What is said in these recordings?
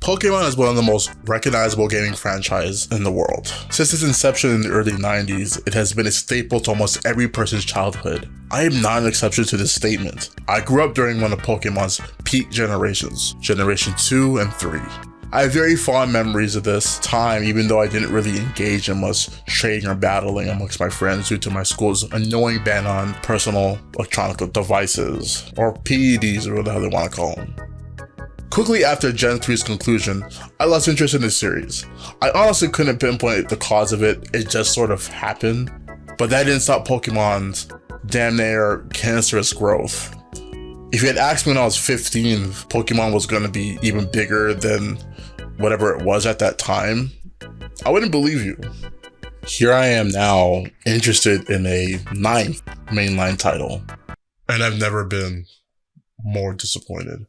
Pokemon is one of the most recognizable gaming franchises in the world. Since its inception in the early 90s, it has been a staple to almost every person's childhood. I am not an exception to this statement. I grew up during one of Pokemon's peak generations, Generation 2 and 3. I have very fond memories of this time, even though I didn't really engage in much trading or battling amongst my friends due to my school's annoying ban on personal electronic devices, or PEDs or whatever the hell they want to call them. Quickly after Gen 3's conclusion, I lost interest in the series. I honestly couldn't pinpoint the cause of it, it just sort of happened. But that didn't stop Pokemon's damn near cancerous growth. If you had asked me when I was 15 if Pokemon was going to be even bigger than whatever it was at that time, I wouldn't believe you. Here I am now, interested in a 9th mainline title, and I've never been more disappointed.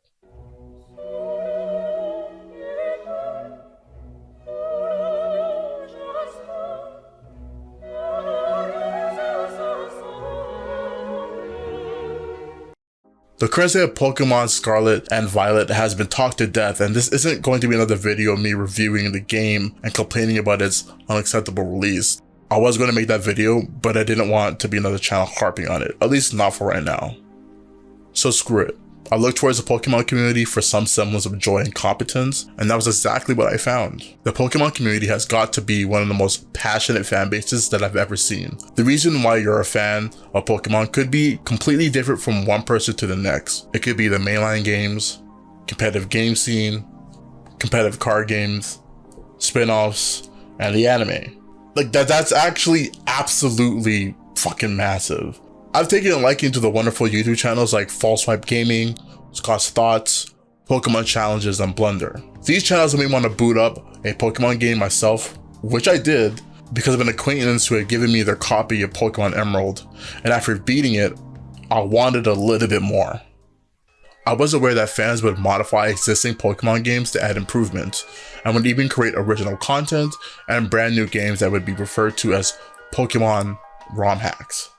The current state of Pokemon Scarlet and Violet has been talked to death, and this isn't going to be another video of me reviewing the game and complaining about its unacceptable release. I was going to make that video, but I didn't want to be another channel harping on it, at least not for right now. So screw it. I looked towards the Pokemon community for some semblance of joy and competence, and that was exactly what I found. The Pokemon community has got to be one of the most passionate fan bases that I've ever seen. The reason why you're a fan of Pokemon could be completely different from one person to the next. It could be the mainline games, competitive game scene, competitive card games, spin-offs, and the anime. Like that's actually absolutely fucking massive. I've taken a liking to the wonderful YouTube channels like False Swipe Gaming, Scott's Thoughts, Pokemon Challenges, and Blunder. These channels made me want to boot up a Pokemon game myself, which I did because of an acquaintance who had given me their copy of Pokemon Emerald, and after beating it, I wanted a little bit more. I was aware that fans would modify existing Pokemon games to add improvements, and would even create original content and brand new games that would be referred to as Pokemon ROM Hacks.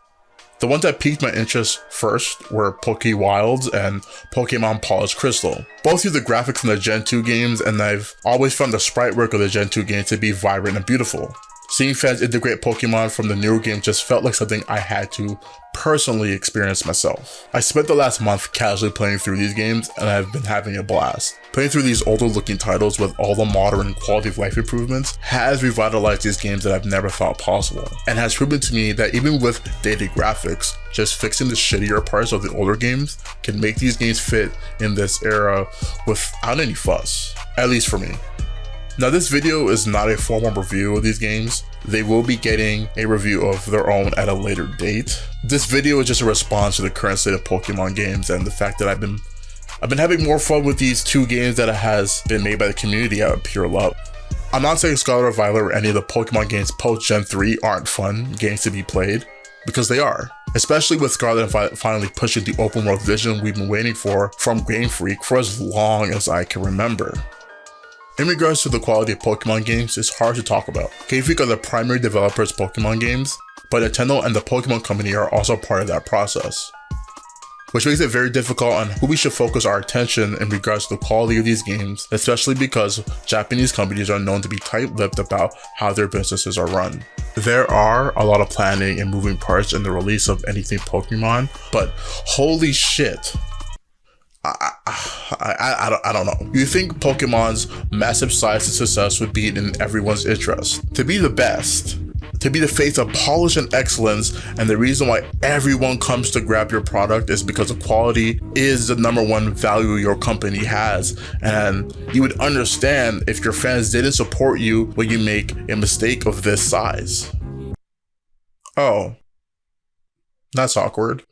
The ones that piqued my interest first were Wilds and Pokemon Polished Crystal. Both use the graphics from the Gen 2 games, and I've always found the sprite work of the Gen 2 games to be vibrant and beautiful. Seeing fans integrate Pokemon from the newer game just felt like something I had to personally experience myself. I spent the last month casually playing through these games, and I've been having a blast. Playing through these older looking titles with all the modern quality of life improvements has revitalized these games that I've never thought possible, and has proven to me that even with dated graphics, just fixing the shittier parts of the older games can make these games fit in this era without any fuss, at least for me. Now this video is not a formal review of these games. They will be getting a review of their own at a later date. This video is just a response to the current state of Pokemon games and the fact that I've been having more fun with these two games that has been made by the community out of pure love. I'm not saying Scarlet or Violet or any of the Pokemon games post Gen 3 aren't fun games to be played, because they are. Especially with Scarlet and Violet finally pushing the open world vision we've been waiting for from Game Freak for as long as I can remember. In regards to the quality of Pokemon games, it's hard to talk about. Game Freak are the primary developers of Pokemon games, but Nintendo and the Pokemon Company are also part of that process, which makes it very difficult on who we should focus our attention in regards to the quality of these games, especially because Japanese companies are known to be tight-lipped about how their businesses are run. There are a lot of planning and moving parts in the release of anything Pokemon, but holy shit. I don't know. You think Pokemon's massive size and success would be in everyone's interest? To be the best, to be the face of polish and excellence, and the reason why everyone comes to grab your product is because the quality is the #1 value your company has, and you would understand if your fans didn't support you when you make a mistake of this size. Oh, that's awkward.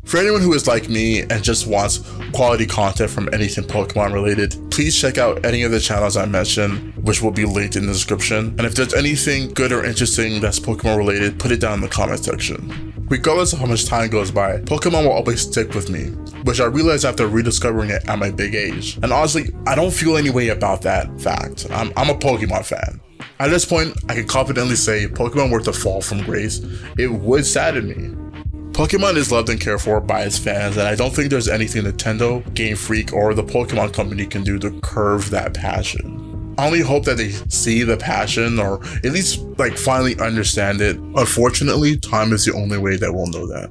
For anyone who is like me and just wants quality content from anything Pokemon related, please check out any of the channels I mentioned, which will be linked in the description. And if there's anything good or interesting that's Pokemon related, put it down in the comment section. Regardless of how much time goes by, Pokemon will always stick with me, which I realized after rediscovering it at my big age. And honestly, I don't feel any way about that fact. I'm a Pokemon fan. At this point, I can confidently say if Pokemon were to fall from grace, it would sadden me. Pokemon is loved and cared for by its fans, and I don't think there's anything Nintendo, Game Freak, or the Pokemon Company can do to curb that passion. I only hope that they see the passion, or at least finally understand it. Unfortunately, time is the only way that we'll know that.